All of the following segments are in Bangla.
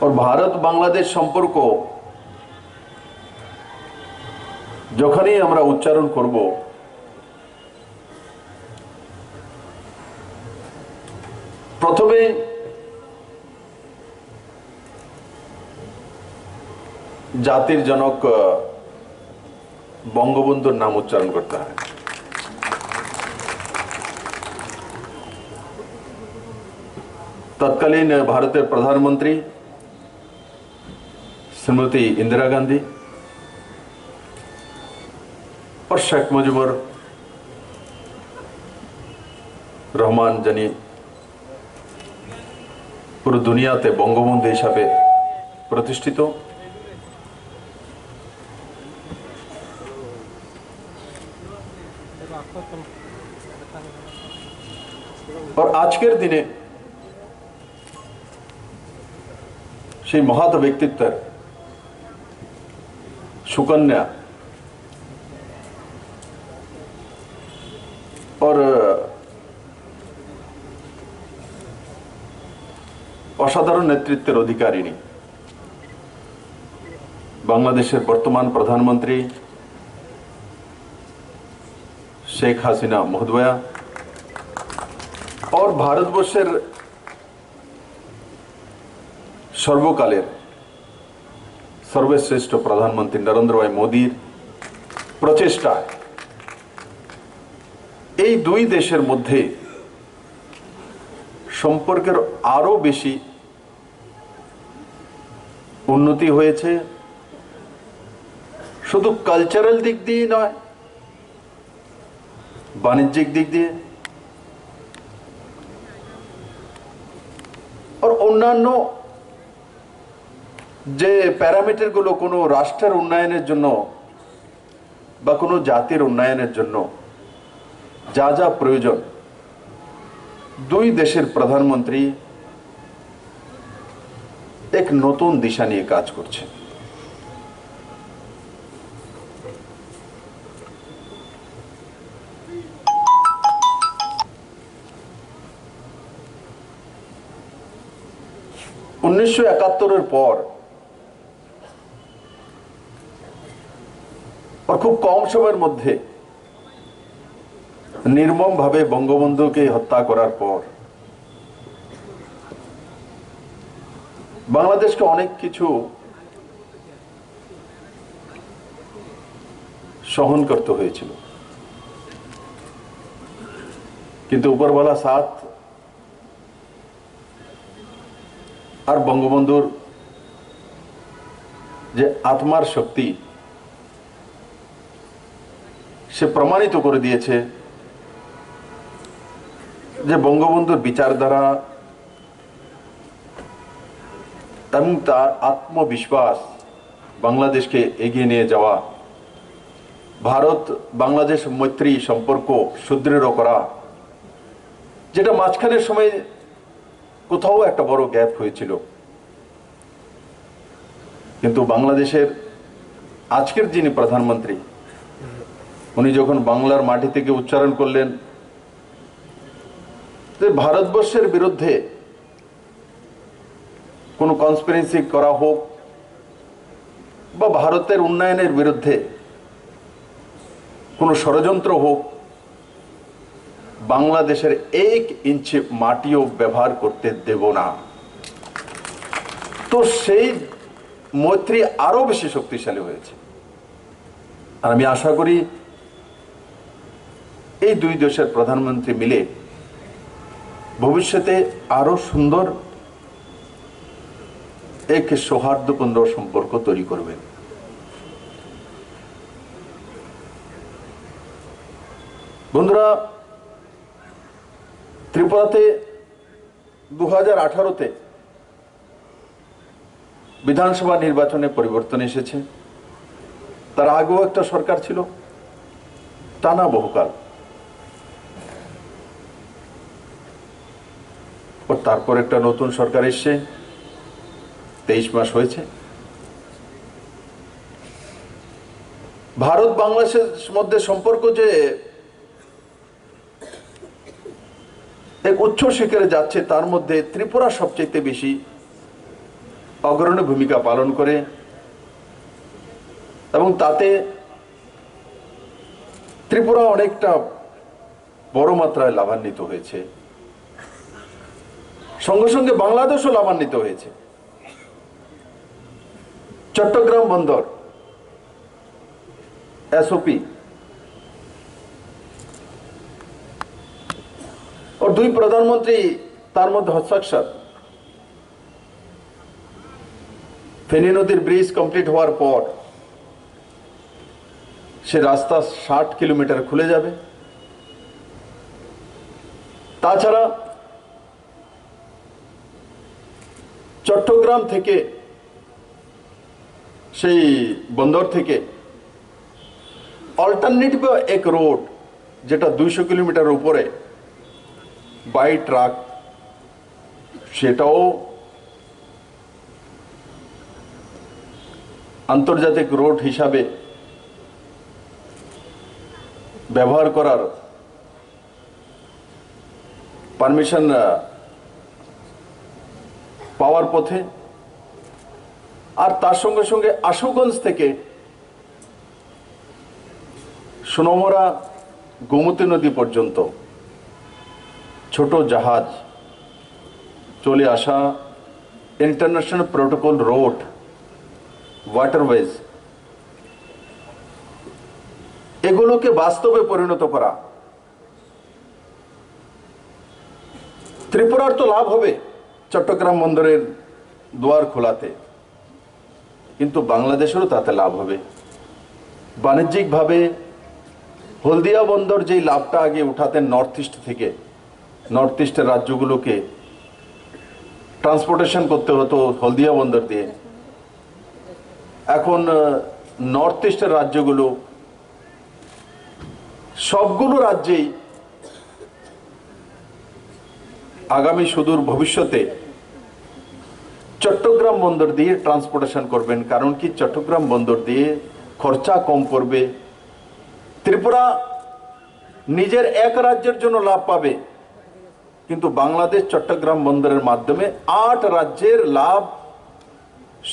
और भारत बांग्लादेश सम्पर्क যখনই আমরা উচ্চারণ করব প্রথমে জাতির জনক বঙ্গবন্ধুর নাম উচ্চারণ করতে হয়। तत्कालीन भारतीय प्रधानमंत्री श्रीमती इंदिरा गांधी और शेख मुजिबुर रहमान जानी পুরো দুনিয়াতে বঙ্গবন্ধু হিসাবে প্রতিষ্ঠিত। और আজকের দিনে সেই মহৎ ব্যক্তিত্বের সুকন্যা और অসাধারণ নেতৃত্বের অধিকারিণী বাংলাদেশের বর্তমান প্রধানমন্ত্রী শেখ হাসিনা মহোদয়া और ভারতবর্ষের সর্বকালের সর্বশ্রেষ্ঠ প্রধানমন্ত্রী নরেন্দ্র ভাই মোদীর প্রচেষ্টায় এই দুই দেশের মধ্যে সম্পর্কের আরো বেশি উন্নতি হয়েছে। শুধু কালচারাল দিক দিয়ে নয়, বাণিজ্যিক দিক দিয়ে और অন্যান্য যে প্যারামিটারগুলো কোনো রাষ্ট্রের উন্নয়নের জন্য বা কোনো জাতির উন্নয়নের জন্য যা যা প্রয়োজন দুই দেশের প্রধানমন্ত্রী এক নতুন দিশা নিয়ে কাজ করছে। উনিশশো ৭১-এর পর और খুব কম সময়ের মধ্যে নির্মমভাবে বঙ্গবন্ধুকে হত্যা করার পর বাংলাদেশকে অনেক কিছু সহন করতে হয়েছিল, কিন্তু উপরওয়ালা সাথ আর বঙ্গবন্ধুর যে আত্মার শক্তি সে প্রমাণিত করে দিয়েছে যে বঙ্গবন্ধুর বিচারধারা এবং তার আত্মবিশ্বাস বাংলাদেশকে এগিয়ে নিয়ে যাওয়া, ভারত বাংলাদেশ মৈত্রী সম্পর্ক সুদৃঢ় করা, যেটা মাঝখানের সময় কোথাও একটা বড় গ্যাপ হয়েছিল, কিন্তু বাংলাদেশের আজকের যিনি প্রধানমন্ত্রী উনি যখন বাংলার মাটি থেকে উচ্চারণ করলেন যে ভারতবর্ষের বিরুদ্ধে কোনো কনস্পিরেসি করা হোক বা ভারতের উন্নয়নের বিরুদ্ধে কোনো ষড়যন্ত্র হোক, বাংলাদেশের 1 ইঞ্চি মাটিও ব্যবহার করতে দেব না, তো সেই মৈত্রী আরো বেশি শক্তিশালী হয়েছে। আর আমি আশা করি এই দুই দেশের প্রধানমন্ত্রী মিলে ভবিষ্যতে আরো সুন্দর এক সৌহার্দ্যপূর্ণ সম্পর্ক তৈরি করবেন। বন্ধুরা, ত্রিপুরাতে 2018-তে বিধানসভা নির্বাচনে পরিবর্তন এসেছে। তার আগেও একটা সরকার ছিল টানা বহুকাল, ও তারপর একটা নতুন সরকার এসছে, 23 মাস হয়েছে। ভারত বাংলাদেশের মধ্যে সম্পর্ক যে এক উচ্চ শিখরে যাচ্ছে, তার মধ্যে ত্রিপুরা সবচেয়ে বেশি অগ্রণী ভূমিকা পালন করে এবং তাতে ত্রিপুরা অনেকটা বড় মাত্রায় লাভান্বিত হয়েছে। সঙ্গে সঙ্গে বাংলাদেশও লাভান্বিত হয়েছে। চট্টগ্রাম বন্দর এসওপি और দুই প্রধানমন্ত্রী তার মধ্যে হস্তাক্ষর। ফেনী নদীর ব্রিজ কমপ্লিট হওয়ার পর সে রাস্তা 60 কিলোমিটার খুলে যাবে। তাছাড়া চট্টগ্রাম থেকে সেই বন্দর থেকে অল্টারনেটিভ এক রোড যেটা 200 কিলোমিটার উপরে বাই ট্রাক, সেটাও আন্তর্জাতিক রোড হিসাবে ব্যবহার করার পারমিশন পাওয়ার পথে। আর তার সঙ্গে সঙ্গে আশুগঞ্জ থেকে সোনামুড়া গোমতী নদী পর্যন্ত ছোট জাহাজ চলে আসা, ইন্টারন্যাশনাল প্রোটোকল রোড, ওয়াটারওয়েজ, এগুলোকে বাস্তবে পরিণত করা। ত্রিপুরার তো লাভ হবে চট্টগ্রাম বন্দরের দুয়ার খোলাতে, কিন্তু বাংলাদেশেরও তাতে লাভ হবে। বাণিজ্যিকভাবে হলদিয়া বন্দর যেই লাভটা আগে উঠাতেন নর্থ ইস্ট থেকে, নর্থ ইস্টের রাজ্যগুলোকে ট্রান্সপোর্টেশন করতে হতো হলদিয়া বন্দর দিয়ে, এখন নর্থ ইস্টের রাজ্যগুলো সবগুলো রাজ্যেই আগামী সুদূর ভবিষ্যতে চট্টগ্রাম বন্দর দিয়ে ট্রান্সপোর্টেশন করবেন। কারণ কি, চট্টগ্রাম বন্দর দিয়ে খরচা কম করবে। ত্রিপুরা নিজের এক রাজ্যের জন্য লাভ পাবে, কিন্তু বাংলাদেশ চট্টগ্রাম বন্দরের মাধ্যমে 8 রাজ্যের লাভ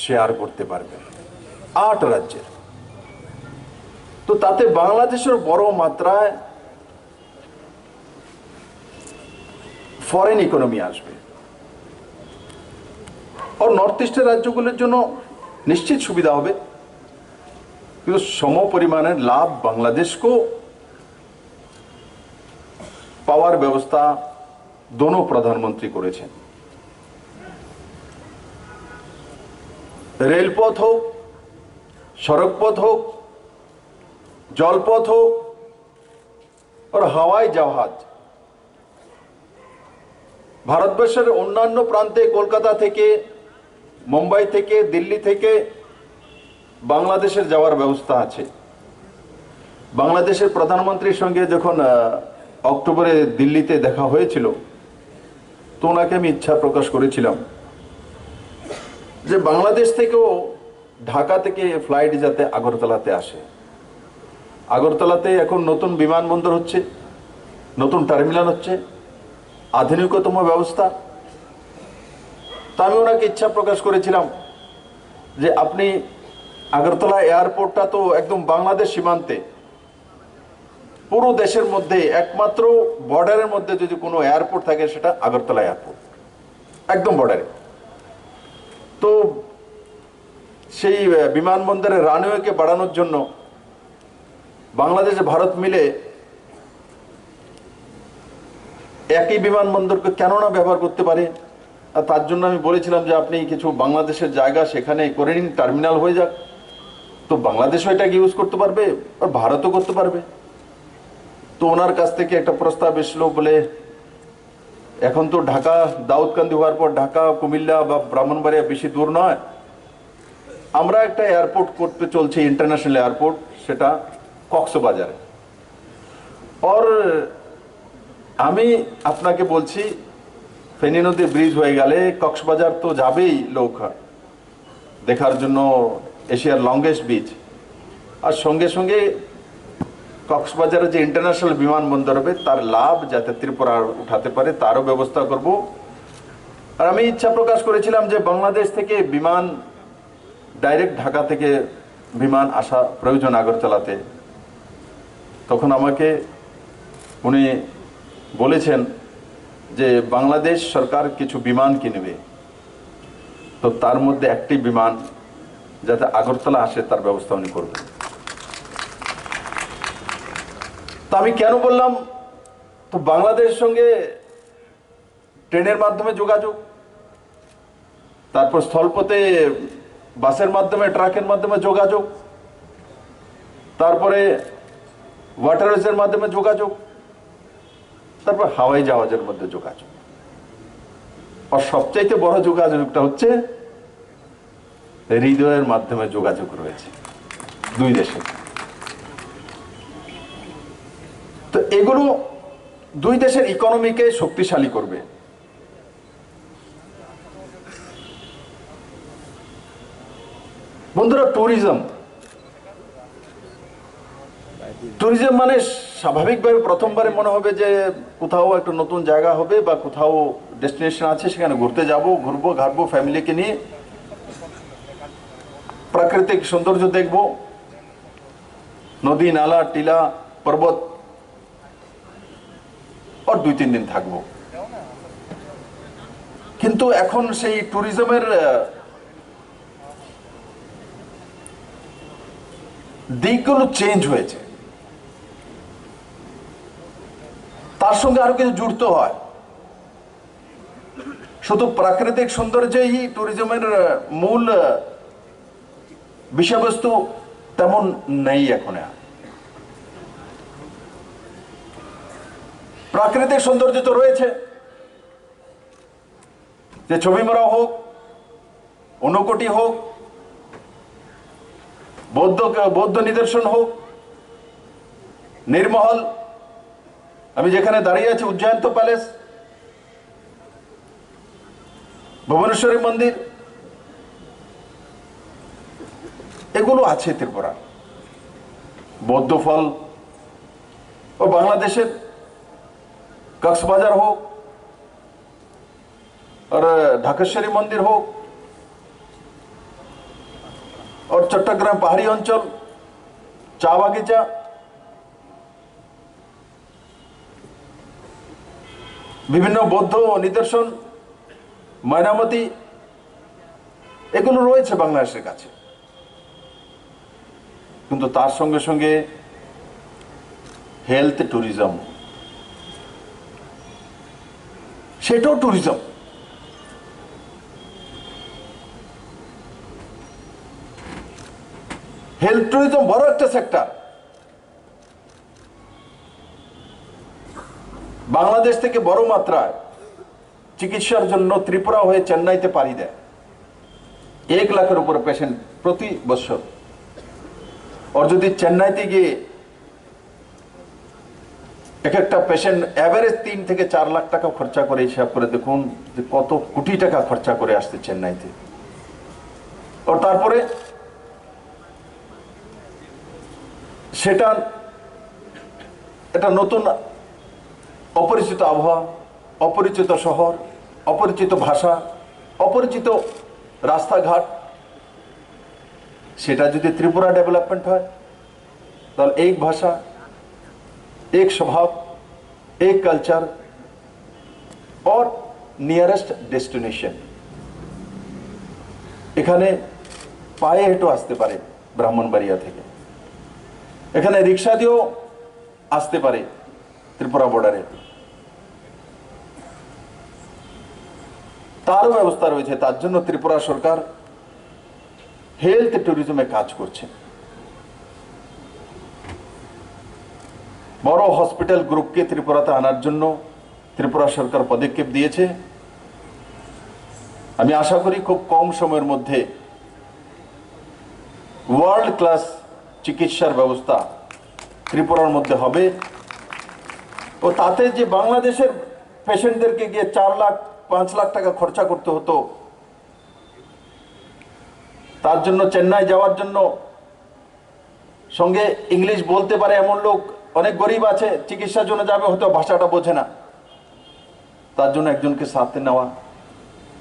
শেয়ার করতে পারবে, 8 রাজ্যের। তো তাতে বাংলাদেশের বড় মাত্রায় ফরেন ইকোনমি আসবে। আর নর্থ ইস্টের রাজ্যগুলোর জন্য নিশ্চিত সুবিধা হবে, কিন্তু সম পরিমাণের লাভ বাংলাদেশকেও পাওয়ার ব্যবস্থা দোনো প্রধানমন্ত্রী করেছেন। রেলপথ হোক, সড়কপথ হোক, জলপথ হোক আর হাওয়াই জাহাজ, ভারতবর্ষের অন্যান্য প্রান্তে কলকাতা থেকে, মুম্বাই থেকে, দিল্লি থেকে বাংলাদেশের যাওয়ার ব্যবস্থা আছে। বাংলাদেশের প্রধানমন্ত্রীর সঙ্গে যখন অক্টোবরে দিল্লিতে দেখা হয়েছিল, তো ওনাকে আমি ইচ্ছা প্রকাশ করেছিলাম যে বাংলাদেশ থেকেও ঢাকা থেকে ফ্লাইট যাতে আগরতলাতে আসে। আগরতলাতে এখন নতুন বিমানবন্দর হচ্ছে, নতুন টার্মিনাল হচ্ছে, আধুনিকতম ব্যবস্থা। তা আমি ওনাকে ইচ্ছা প্রকাশ করেছিলাম যে আপনি আগরতলা এয়ারপোর্টটা তো একদম বাংলাদেশ সীমান্তে, পুরো দেশের মধ্যে একমাত্র বর্ডারের মধ্যে যদি কোনো এয়ারপোর্ট থাকে সেটা আগরতলা এয়ারপোর্ট, একদম বর্ডারে। তো সেই বিমানবন্দরের রানওয়েকে বাড়ানোর জন্য বাংলাদেশ ভারত মিলে একই বিমানবন্দরকে কেন না ব্যবহার করতে পারে। আর তার জন্য আমি বলেছিলাম যে আপনি কিছু বাংলাদেশের জায়গা সেখানে করে নিন, টার্মিনাল হয়ে যাক, তো বাংলাদেশও এটাকে ইউজ করতে পারবে আর ভারতও করতে পারবে। তো ওনার কাছ থেকে একটা প্রস্তাব এসলো, বলে এখন তো ঢাকা দাউদকান্দি হওয়ার পর ঢাকা, কুমিল্লা বা ব্রাহ্মণবাড়িয়া বেশি দূর নয়, আমরা একটা এয়ারপোর্ট করতে চলছে, ইন্টারন্যাশনাল এয়ারপোর্ট, সেটা কক্সবাজারে। আর আমি আপনাকে বলছি, ফেনী নদী ব্রিজ হয়ে গেলে কক্সবাজার তো যাবেই লোক দেখার জন্য, এশিয়ার লংগেস্ট বিচ। আর সঙ্গে সঙ্গে কক্সবাজারে যে ইন্টারন্যাশনাল বিমানবন্দর হবে তার লাভ যাতে ত্রিপুরা উঠাতে পারে তারও ব্যবস্থা করব। আর আমি ইচ্ছা প্রকাশ করেছিলাম যে বাংলাদেশ থেকে বিমান ডাইরেক্ট ঢাকা থেকে বিমান আসা প্রয়োজন আগরতলাতে। তখন আমাকে উনি বলেছেন যে বাংলাদেশ সরকার কিছু বিমান কিনবে, তো তার মধ্যে একটি বিমান যাতে আগরতলা আসে তার ব্যবস্থা উনি করবেন। তো আমি কেন বললাম, তো বাংলাদেশের সঙ্গে ট্রেনের মাধ্যমে যোগাযোগ, তারপর স্থলপথে বাসের মাধ্যমে, ট্রাকের মাধ্যমে যোগাযোগ, তারপরে ওয়াটারওয়েজের মাধ্যমে যোগাযোগ, তারপর হাওয়াই জাহাজের মধ্যে যোগাযোগ। আর সবচাইতে বড় যোগাযোগটা হচ্ছে হৃদয়ের মাধ্যমে যোগাযোগ রয়েছে দুই দেশে। তো এগুলো দুই দেশের ইকোনমিকে শক্তিশালী করবে। বন্ধুরা, ট্যুরিজম মানে স্বাভাবিকভাবে প্রথমবারে মনে হবে যে কোথাও একটা নতুন জায়গা হবে বা কোথাও ডেস্টিনেশন আছে, সেখানে ঘুরতে যাব, ঘুরবো ঘাটবো ফ্যামিলিকে নিয়ে, প্রাকৃতিক সৌন্দর্য দেখব, নদী নালা টিলা পর্বত, আর 2-3 দিন থাকবো। কিন্তু এখন সেই ট্যুরিজমের দিকগুলো চেঞ্জ হয়েছে, তার সঙ্গে আরো কিছু যুক্ত হয়। শুধু প্রাকৃতিক সৌন্দর্যই ট্যুরিজমের মূল বিষয়বস্তু তেমন নেই এখন। প্রাকৃতিক সৌন্দর্য তো রয়েছে, যে ছবি মারা হোক, ঊনকোটি হোক, বৌদ্ধ নিদর্শন হোক, নির্মহল, আমি যেখানে দাঁড়িয়ে আছি উজ্জয়ন্ত প্যালেস, ভুবনেশ্বরী মন্দির, এগুলো আছে ত্রিপুরা। বৌদ্ধ ফল, ও বাংলাদেশের কক্সবাজার হোক আর ঢাকেশ্বরী মন্দির হোক, और चट्टग्राम পাহাড়ি অঞ্চল, চা বাগিচা, বিভিন্ন বৌদ্ধ নিদর্শন, ময়নামতি, এগুলো রয়েছে বাংলাদেশের কাছে। কিন্তু তার সঙ্গে সঙ্গে হেলথ ট্যুরিজম, সেটাও ট্যুরিজম। হেলথ ট্যুরিজম বড় একটা সেক্টর। বাংলাদেশ থেকে বড় মাত্রায় চিকিৎসার জন্য ত্রিপুরা হয়ে চেন্নাইতে পাড়ি দেয় 1 লাখের উপরে পেশেন্ট প্রতি বছর। আর যদি চেন্নাইতে গিয়ে এক একটা পেশেন্ট এভারেজ 3 থেকে 4 লাখ টাকা খরচা করে, হিসাব করে দেখুন যে কত কোটি টাকা খরচা করে আসছে চেন্নাইতে। আর তারপরে সেটা একটা নতুন অপরিচিত আবহাওয়া, অপরিচিত শহর, অপরিচিত ভাষা, অপরিচিত রাস্তাঘাট, সেটা যদি ত্রিপুরা ডেভেলপমেন্ট হয় তাহলে एक भाषा, एक स्वभाव, एक कल्चर और नियरेस्ट डेस्टिनेशन, এখানে পায়ে হেঁটে আসতে পারে ব্রাহ্মণবাড়িয়া থেকে, এখানে রিক্সা দিয়েও আসতে পারে ত্রিপুরা বর্ডারে, তারও ব্যবস্থা রয়েছে। তার জন্য ত্রিপুরা সরকার হেলথ ট্যুরিজমে কাজ করছে। বড় হসপিটাল গ্রুপকে ত্রিপুরাতে আনার জন্য ত্রিপুরা সরকার পদক্ষেপ দিয়েছে। আমি আশা করি খুব কম সময়ের মধ্যে ওয়ার্ল্ড ক্লাস চিকিৎসার ব্যবস্থা ত্রিপুরার মধ্যে হবে। ও তাতে যে বাংলাদেশের পেশেন্টদেরকে গিয়ে 4 লাখ 5 লাখ টাকা খরচা করতে হতো, তার জন্য চেন্নাই যাওয়ার জন্য সঙ্গে ইংলিশ বলতে পারে এমন লোক অনেক গরিব আছে, চিকিৎসার জন্য যাবে, হয়তো ভাষাটা বোঝে না, তার জন্য একজনকে সাথে নেওয়া,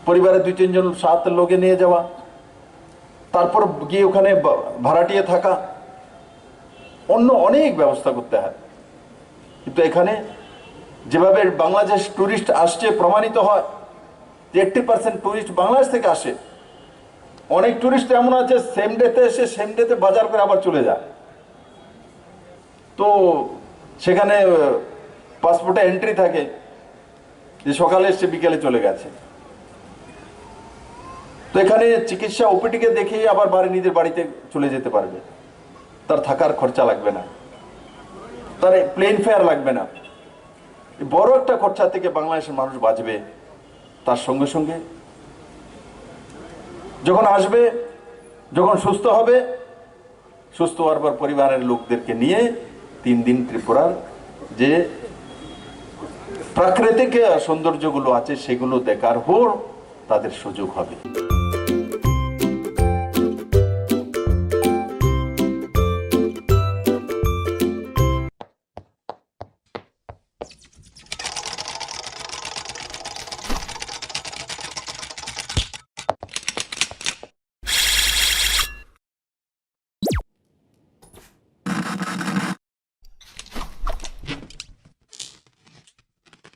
পরিবারের 2-3 জন সাথে লোকে নিয়ে যাওয়া, তারপর গিয়ে ওখানে ভাড়াটিয়ে থাকা, অন্য অনেক ব্যবস্থা করতে হয়। কিন্তু এখানে যেভাবে বাংলাদেশ টুরিস্ট আসছে প্রমাণিত হয় যে 80% টুরিস্ট বাংলাদেশ থেকে আসে। অনেক টুরিস্ট এমন আছে সেম ডেতে এসে সেম ডেতে বাজার করে আবার চলে যায়। তো সেখানে পাসপোর্টে এন্ট্রি থাকে যে সকালে এসে বিকেলে চলে গেছে। তো এখানে চিকিৎসা ওপিটিকে দেখেই আবার নিজের বাড়িতে চলে যেতে পারবে, তার থাকার খরচা লাগবে না, তার প্লেন ফেয়ার লাগবে না। বড় একটা খরচা থেকে বাংলাদেশের মানুষ বাঁচবে। তার সঙ্গে সঙ্গে যখন আসবে, যখন সুস্থ হবে, সুস্থ হওয়ার পর পরিবারের লোকদেরকে নিয়ে 3 দিন ত্রিপুরার যে প্রাকৃতিক সৌন্দর্যগুলো আছে সেগুলো দেখার তাদের সুযোগ হবে।